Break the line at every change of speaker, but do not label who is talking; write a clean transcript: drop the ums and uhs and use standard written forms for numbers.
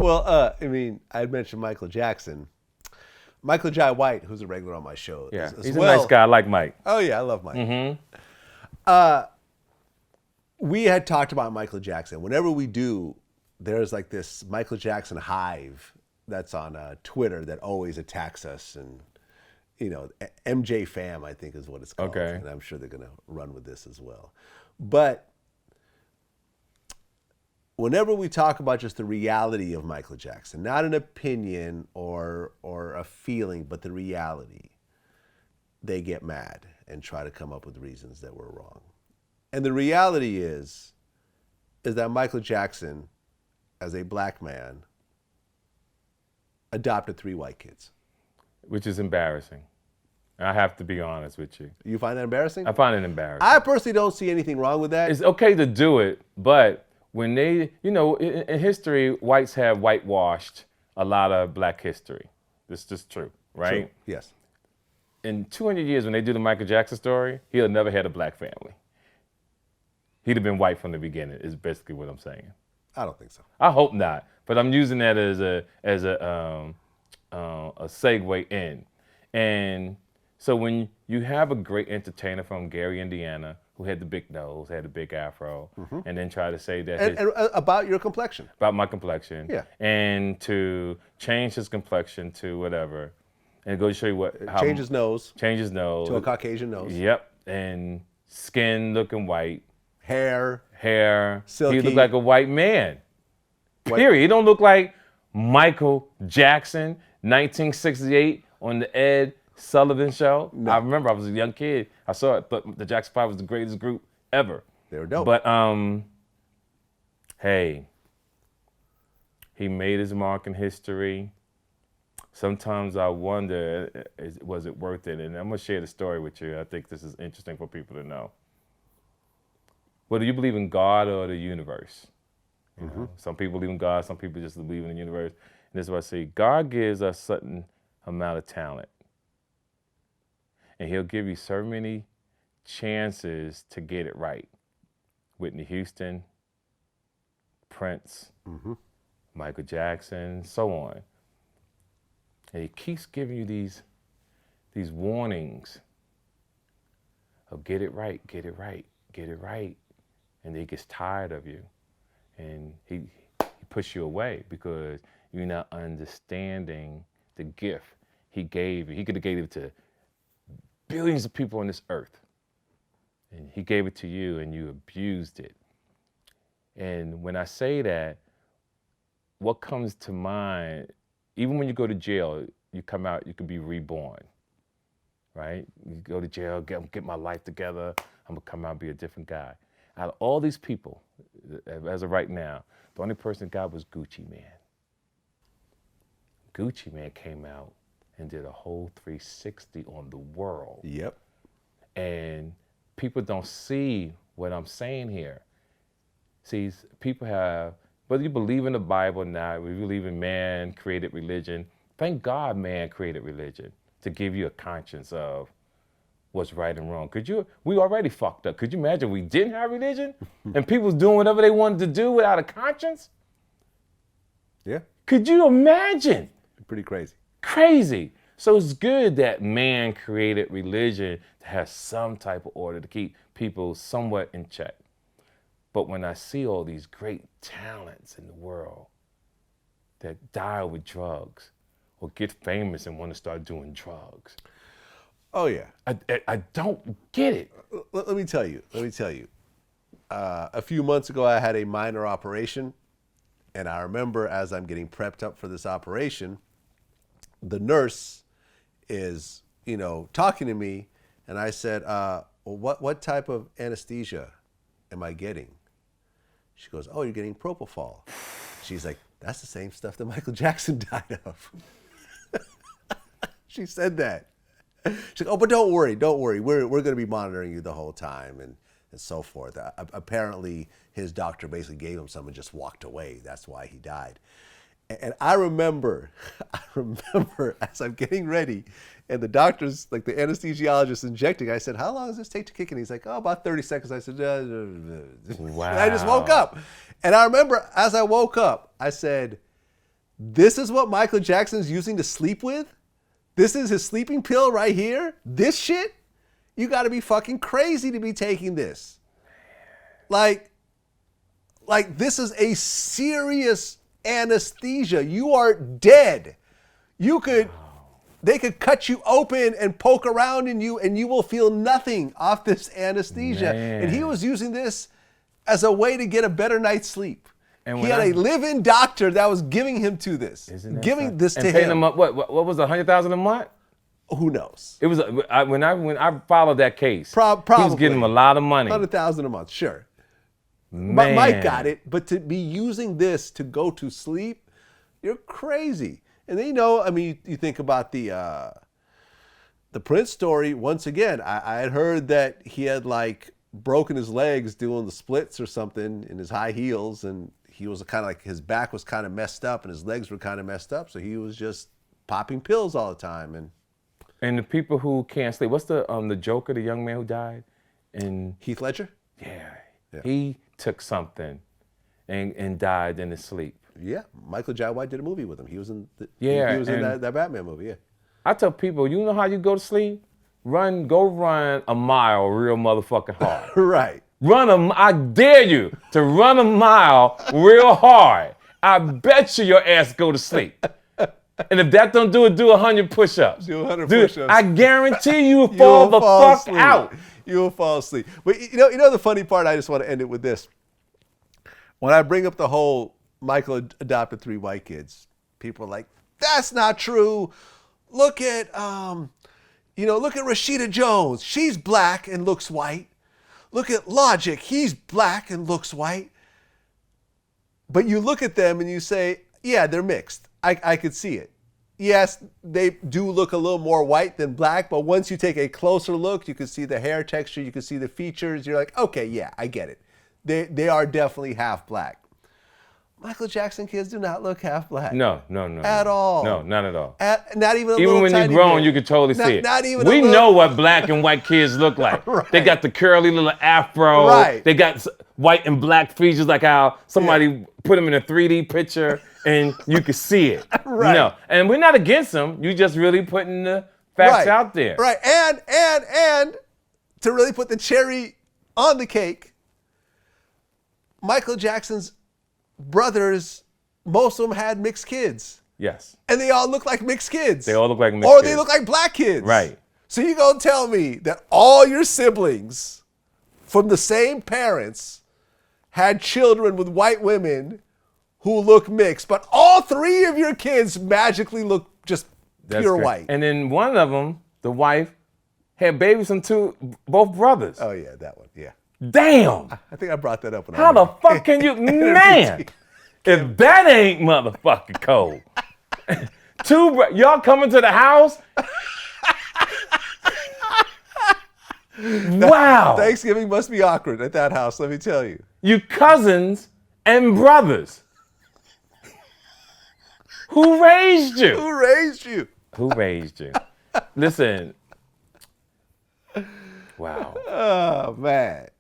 Well, I mean, I had mentioned Michael Jackson. Michael Jai White, who's a regular on my show.
Yeah,
as
he's
well.
a nice guy. I like Mike.
Oh, yeah, I love Mike.
Mm-hmm.
We had talked about Michael Jackson. Whenever we do, there's like this Michael Jackson hive that's on Twitter that always attacks us. And, you know, MJ Fam, I think is what it's called.
Okay.
And I'm sure they're going to run with this as well. But whenever we talk about just the reality of Michael Jackson, not an opinion or a feeling, but the reality, they get mad and try to come up with reasons that we're wrong. And the reality is that Michael Jackson, as a black man, adopted 3 white kids.
Which is embarrassing. I have to be honest with you.
You find that embarrassing?
I find it embarrassing.
I personally don't see anything wrong with that.
It's okay to do it, but when they, you know, in history, whites have whitewashed a lot of black history. This is just true, right?
True. Yes.
In 200 years, when they do the Michael Jackson story, he'll never had a black family. He'd have been white from the beginning, is basically what I'm saying.
I don't think so.
I hope not, but I'm using that as a segue in. And so when you have a great entertainer from Gary, Indiana, who had the big nose, had the big afro, and then try to say that
And about your complexion.
about my complexion,
Yeah.
and to change his complexion to whatever, and go show you how
Change his nose
change his nose
to a Caucasian nose.
Yep, and skin looking white,
Hair.
He
Silky.
looked like a white man.
White-
Period. He don't look like Michael Jackson, 1968 on the Ed Sullivan Show.
No.
I remember I was a young kid. I saw it, thought the Jackson 5 was the greatest group ever.
They were dope.
But hey, he made his mark in history. Sometimes I wonder, was it worth it? And I'm gonna share the story with you. I think this is interesting for people to know. Whether you believe in God or the universe. You know, some people believe in God, some people just believe in the universe. And this is what I say, God gives us a certain amount of talent. And he'll give you so many chances to get it right. Whitney Houston, Prince, Michael Jackson, so on. And he keeps giving you these warnings of get it right, get it right, get it right. And then he gets tired of you. And he pushes you away because you're not understanding the gift he gave you. He could have gave it to billions of people on this earth. And he gave it to you and you abused it. And when I say that, what comes to mind, even when you go to jail, you come out, you can be reborn, right? You go to jail, get my life together, I'm gonna come out and be a different guy. Out of all these people, as of right now, the only person God was Gucci Mane. Gucci Mane came out and did a whole 360 on the world.
Yep.
And people don't see what I'm saying here. See, people have, whether you believe in the Bible or not, we believe in man created religion. Thank God man created religion to give you a conscience of what's right and wrong. We already fucked up. Could you imagine we didn't have religion and people was doing whatever they wanted to do without a conscience?
Yeah.
Could you imagine?
Pretty crazy.
Crazy. So it's good that man created religion to have some type of order to keep people somewhat in check. But when I see all these great talents in the world that die with drugs or get famous and want to start doing drugs,
Oh, yeah.
I don't get it.
Let me tell you. A few months ago, I had a minor operation. And I remember as I'm getting prepped up for this operation, the nurse is, talking to me. And I said, well, what type of anesthesia am I getting? She goes, oh, you're getting Propofol. She's like, that's the same stuff that Michael Jackson died of. She said that. She's like, oh, but don't worry. We're going to be monitoring you the whole time and so forth. Apparently, his doctor basically gave him some and just walked away. That's why he died. And I remember as I'm getting ready and the doctor's, like the anesthesiologist injecting, I said, how long does this take to kick in? He's like, oh, about 30 seconds. I said,
Wow.
And I just woke up. And I remember as I woke up, I said, This is what Michael Jackson's using to sleep with? This is his sleeping pill right here? This shit? You got to be fucking crazy to be taking this. Like this is a serious anesthesia. You are dead. They could cut you open and poke around in you and you will feel nothing off this anesthesia.
Man.
And he was using this as a way to get a better night's sleep.
And
he had a live-in doctor that was giving him to this, giving this to him.
What was $100,000 a month?
Who knows?
It was when I followed that case.
Probably.
He was getting him a lot of money.
$100,000 a month, sure.
Man.
Mike got it, but to be using this to go to sleep, you're crazy. And then, I mean, you think about the Prince story. Once again, I had heard that he had like broken his legs doing the splits or something in his high heels, and he was kind of like, his back was kind of messed up and his legs were kind of messed up, so he was just popping pills all the time.
And the people who can't sleep, what's the Joker, the young man who died? And
Heath Ledger?
Yeah. He took something and died in his sleep.
Yeah, Michael Jai White did a movie with him. He was in he was in that Batman movie, yeah.
I tell people, you know how you go to sleep? Go run a mile real motherfucking hard.
Right.
I dare you to run a mile real hard. I bet you your ass go to sleep. And if that don't do it, do 100 push-ups.
Do 100 push-ups.
I guarantee you fall the fuck
asleep.
out.
You will fall asleep. But you know the funny part, I just want to end it with this. When I bring up the whole Michael adopted 3 white kids, people are like, that's not true. Look at Rashida Jones. She's black and looks white. Look at Logic. He's black and looks white. But you look at them and you say, yeah, they're mixed. I could see it. Yes, they do look a little more white than black, but once you take a closer look, you can see the hair texture, you can see the features. You're like, okay, yeah, I get it. They are definitely half black. Michael Jackson kids do not look half black.
No.
At all.
No, not at all.
Not even a
Even
little
when you're
tiny
grown,
bit.
you can totally see it.
Not even
we
a little...
know what black and white kids look like.
Right.
They got the curly little afro.
Right.
They got white and black features, like how somebody put them in a 3D picture and you can see it.
Right.
And we're not against them. You just really putting the facts out there.
Right. And to really put the cherry on the cake, Michael Jackson's brothers, most of them had mixed kids.
Yes.
And they all look like mixed kids.
They all look like mixed
kids. Or
kids.
they look like black kids.
Right.
So you gonna tell me that all your siblings from the same parents had children with white women who look mixed, but all 3 of your kids magically look just pure white.
And then one of them, the wife, had babies from both brothers.
Oh yeah, that one, yeah.
Damn.
I think I brought that up.
How the fuck can you, man? If that ain't motherfucking cold. Y'all coming to the house? Wow.
Thanksgiving must be awkward at that house, let me tell you.
You cousins and brothers. Who raised you?
Who raised you?
Who raised you? Listen. Wow.
Oh, man.